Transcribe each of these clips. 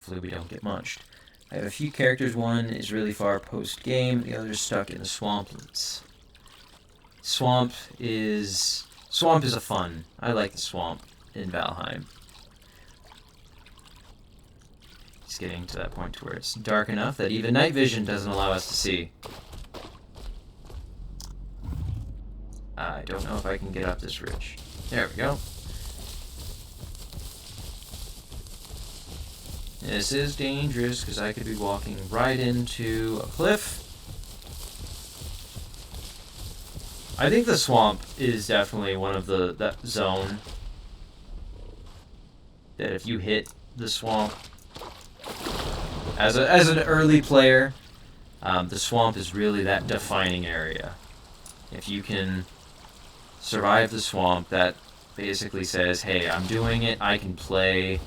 hopefully we don't get munched. I have a few characters. One is really far post-game. The other is stuck in the swamplands. Swamp is a fun. I like the swamp in Valheim. It's getting to that point where it's dark enough that even night vision doesn't allow us to see. I don't know if I can get up this ridge. There we go. This is dangerous because I could be walking right into a cliff. I think the swamp is definitely one of that zone that if you hit the swamp as an early player, the swamp is really that defining area. If you can survive the swamp, that basically says, hey, I'm doing it, I can play,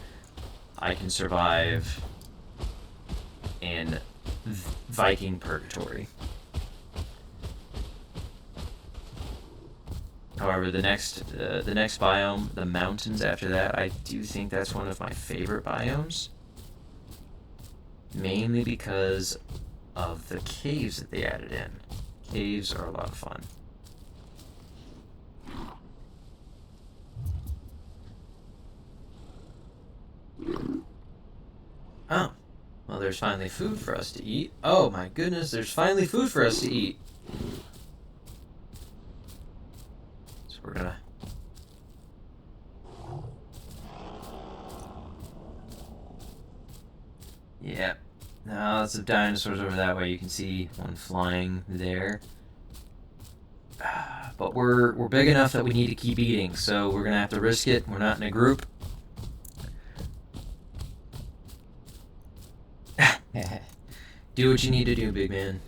I can survive in Viking purgatory. However, the next biome, the mountains after that, I do think that's one of my favorite biomes. Mainly because of the caves that they added in. Caves are a lot of fun. Oh, well, there's finally food for us to eat. Oh my goodness, there's finally food for us to eat. So we're gonna... Yeah. Now lots of dinosaurs over that way. You can see one flying there. But we're big enough that we need to keep eating, so we're gonna have to risk it. We're not in a group. Do what you need to do, big man.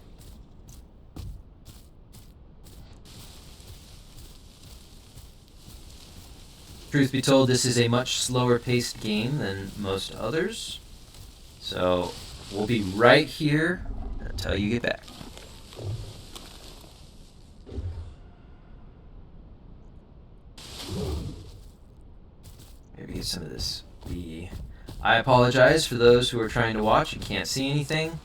Truth be told, this is a much slower paced game than most others. So we'll be right here until you get back. Maybe get some of this. I apologize for those who are trying to watch and can't see anything.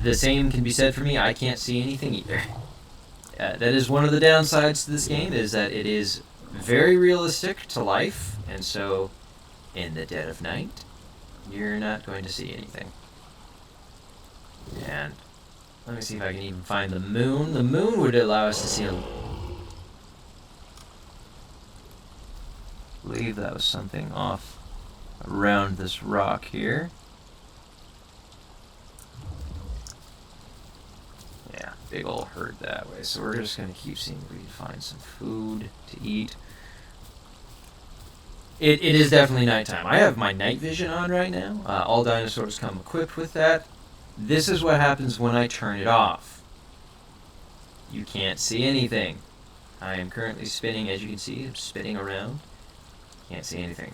The same can be said for me. I can't see anything either. That is one of the downsides to this game, is that it is very realistic to life, and so in the dead of night, you're not going to see anything. And let me see if I can even find the moon. The moon would allow us to see I believe that was something off around this rock here. Yeah, big ol' herd that way. So we're just gonna keep seeing if we can find some food to eat. It is definitely nighttime. I have my night vision on right now. All dinosaurs come equipped with that. This is what happens when I turn it off. You can't see anything. I am currently spinning, as you can see, I'm spinning around. Can't see anything.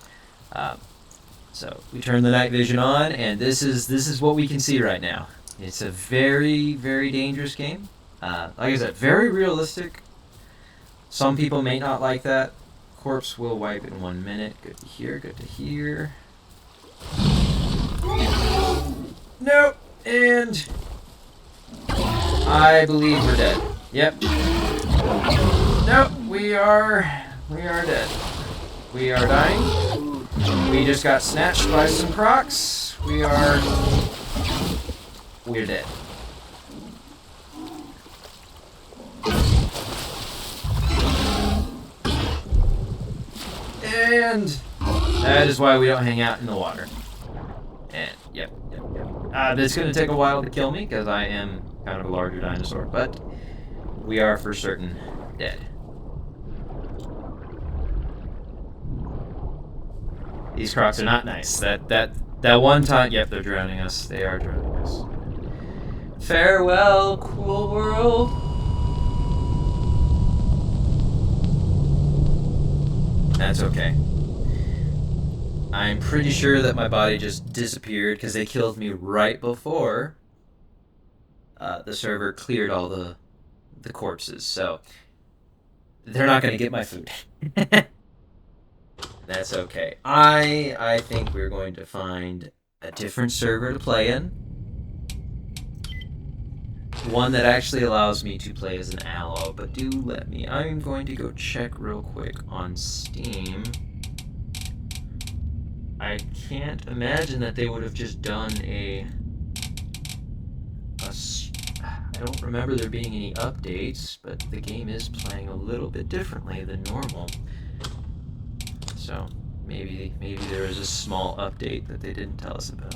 So we turn the night vision on, and this is what we can see right now. It's a very, very dangerous game. Like I said, very realistic. Some people may not like that. Corpse will wipe in 1 minute. Good to hear, good to hear. Nope, and I believe we're dead. Yep. Nope, we are dead. We are dying. We just got snatched by some crocs. We're dead. And that is why we don't hang out in the water. And yep. It's going to take a while to kill me because I am kind of a larger dinosaur, but we are for certain dead. These crocs are not nice. That one time, yep, they're drowning us. They are drowning us. Farewell, cool world. That's okay. I'm pretty sure that my body just disappeared because they killed me right before the server cleared all the corpses. So they're not going to get my food. That's okay. I think we're going to find a different server to play in. One that actually allows me to play as an aloe, but do let me. I'm going to go check real quick on Steam. I can't imagine that they would have just done I don't remember there being any updates, but the game is playing a little bit differently than normal. So maybe there was a small update that they didn't tell us about.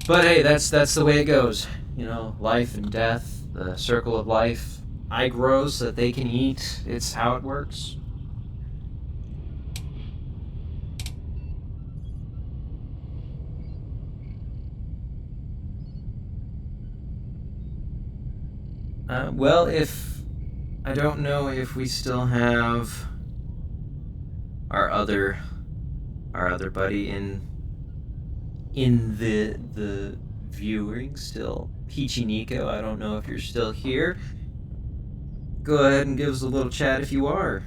But hey, that's the way it goes. You know, life and death, the circle of life. I grow so that they can eat. It's how it works. Well, I don't know if we still have our other buddy in the viewing still. Peachy Nico, I don't know if you're still here. Go ahead and give us a little chat if you are.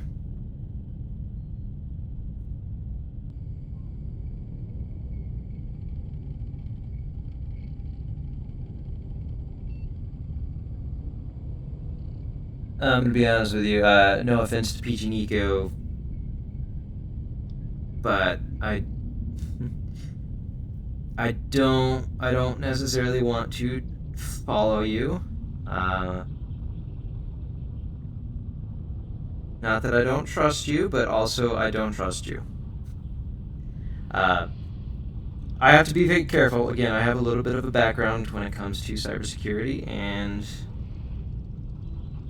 To be honest with you, no offense to Peachy Nico, but I don't necessarily want to follow you. Not that I don't trust you, but also I don't trust you. I have to be very careful. Again, I have a little bit of a background when it comes to cybersecurity, and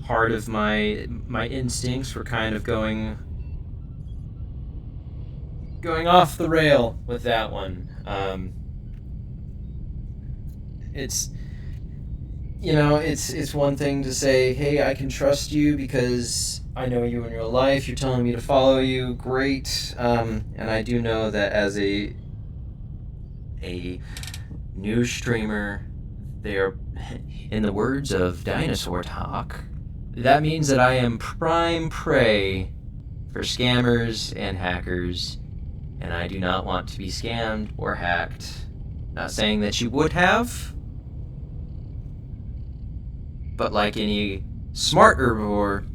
part of my instincts were kind of going off the rail with that one. It's it's one thing to say, hey, I can trust you because I know you in real life. You're telling me to follow you. Great. And I do know that as a new streamer, they're, in the words of Dinosaur Talk, that means that I am prime prey for scammers and hackers, and I do not want to be scammed or hacked. Not saying that you would have, but like any smart herbivore,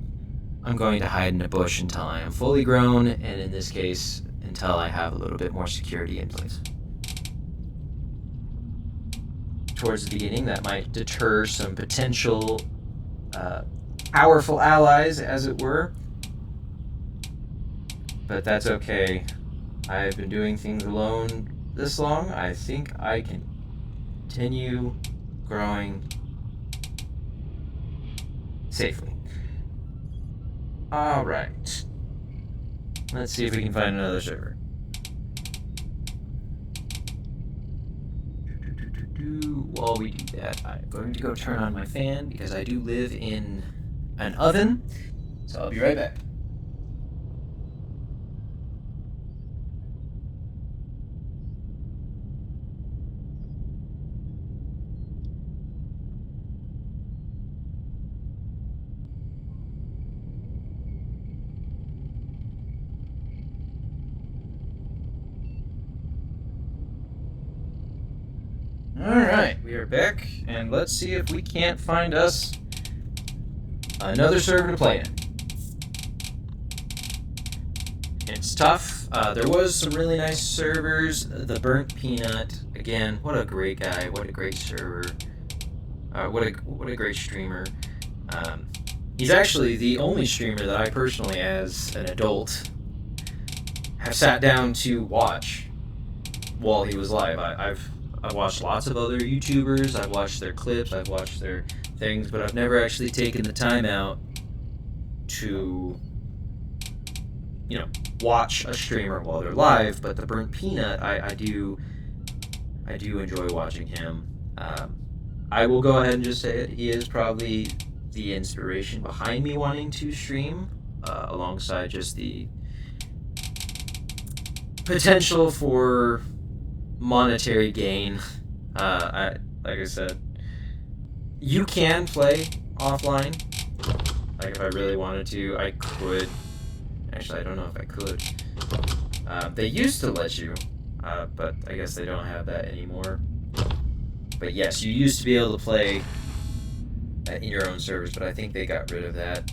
I'm going to hide in a bush until I am fully grown, and in this case, until I have a little bit more security in place. Towards the beginning, that might deter some potential powerful allies, as it were. But that's okay. I've been doing things alone this long. I think I can continue growing safely. Alright. Let's see if we can find another server. While we do that, I'm going to go turn on my fan because I do live in an oven. So I'll be right back. Alright, we are back, and let's see if we can't find us another server to play in. It's tough. There was some really nice servers. The Burnt Peanut, again, what a great guy, what a great server. What a great streamer. He's actually the only streamer that I personally, as an adult, have sat down to watch while he was live. I've watched lots of other YouTubers, I've watched their clips, I've watched their things, but I've never actually taken the time out to, watch a streamer while they're live. But the Burnt Peanut, I do enjoy watching him. I will go ahead and just say it, he is probably the inspiration behind me wanting to stream, alongside just the potential for monetary gain. Like I said, you can play offline. Like if I really wanted to, I could. Actually, I don't know if I could. They used to let you, but I guess they don't have that anymore. But yes, you used to be able to play in your own servers, but I think they got rid of that,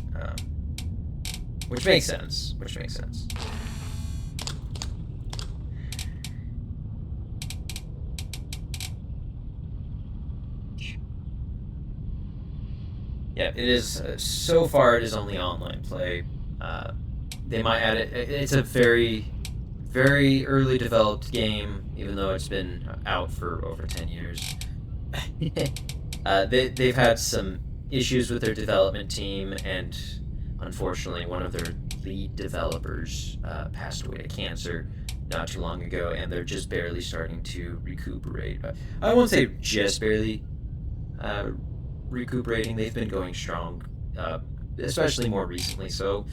which makes sense. Yeah, it is. So far, it is only online play. They might add it. It's a very, very early developed game, even though it's been out for over 10 years. They've had some issues with their development team, and unfortunately, one of their lead developers passed away to cancer not too long ago, and they're just barely starting to recuperate. I won't say just barely recuperating. They've been going strong, especially more recently. So,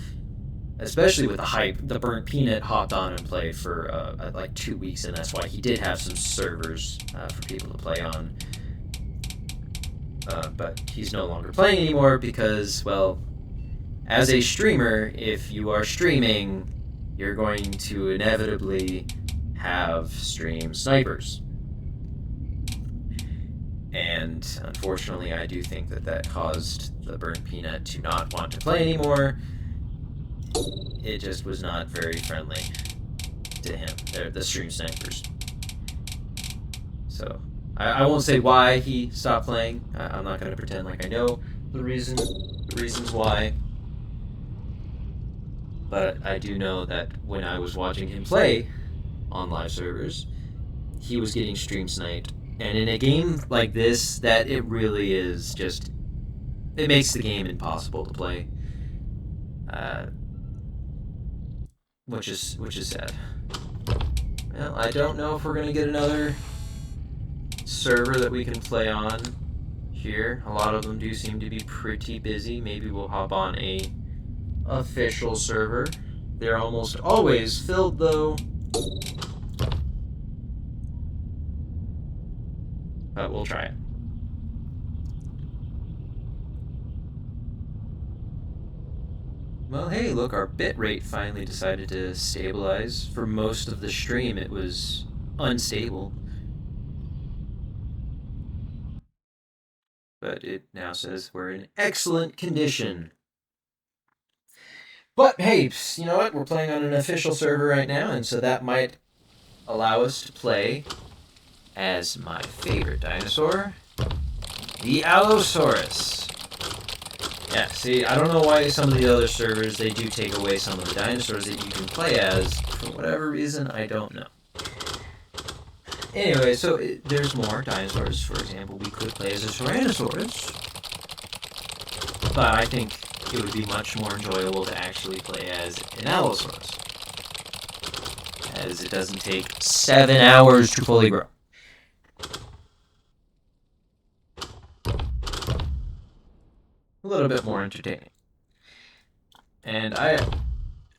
especially with the hype, the Burnt Peanut hopped on and played for like 2 weeks, and that's why he did have some servers for people to play on. But he's no longer playing anymore because, well, as a streamer, if you are streaming, you're going to inevitably have stream snipers. And unfortunately, I do think that caused the Burnt Peanut to not want to play anymore. It just was not very friendly to him. They're the stream snipers. So I won't say why he stopped playing. I'm not going to pretend like I know the reasons why. But I do know that when I was watching him play on live servers, he was getting stream sniped. And in a game like this, that it really is just, it makes the game impossible to play. Which is sad. Well, I don't know if we're going to get another server that we can play on here. A lot of them do seem to be pretty busy. Maybe we'll hop on a official server. They're almost always filled though. But we'll try it. Well, hey, look, our bitrate finally decided to stabilize. For most of the stream, it was unstable. But it now says we're in excellent condition. But hey, you know what? We're playing on an official server right now, and so that might allow us to play as my favorite dinosaur, the Allosaurus. Yeah, see, I don't know why some of the other servers, they do take away some of the dinosaurs that you can play as. For whatever reason, I don't know. Anyway, so there's more dinosaurs. For example, we could play as a Tyrannosaurus. But I think it would be much more enjoyable to actually play as an Allosaurus, as it doesn't take 7 hours to fully grow. A little bit more entertaining. And I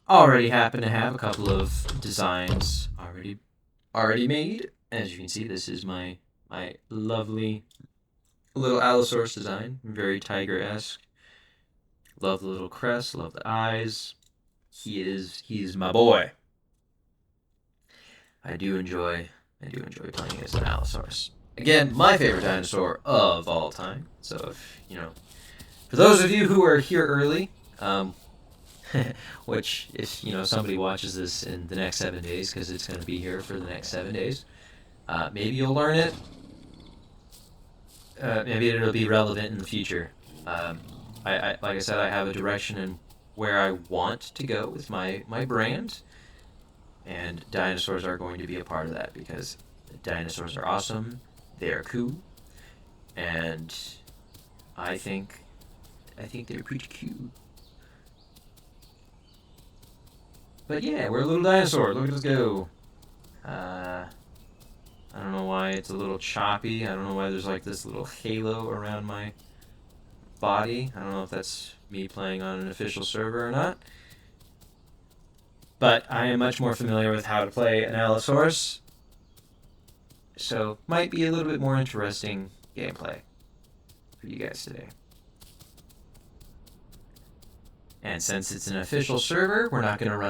already happen to have a couple of designs already made. As you can see, this is my lovely little Allosaurus design, very tiger-esque. Love the little crest, love the eyes. He's my boy. I do enjoy playing as an Allosaurus. Again, my favorite dinosaur of all time. So if, for those of you who are here early, which if, somebody watches this in the next 7 days, because it's going to be here for the next 7 days, maybe you'll learn it. Maybe it'll be relevant in the future. Like I said, I have a direction in where I want to go with my brand, and dinosaurs are going to be a part of that because dinosaurs are awesome, they are cool, and I think they're pretty cute. But yeah, we're a little dinosaur. Look at us go. I don't know why it's a little choppy. I don't know why there's like this little halo around my body. I don't know if that's me playing on an official server or not. But I am much more familiar with how to play an Allosaurus, so might be a little bit more interesting gameplay for you guys today. And since it's an official server, we're not going to run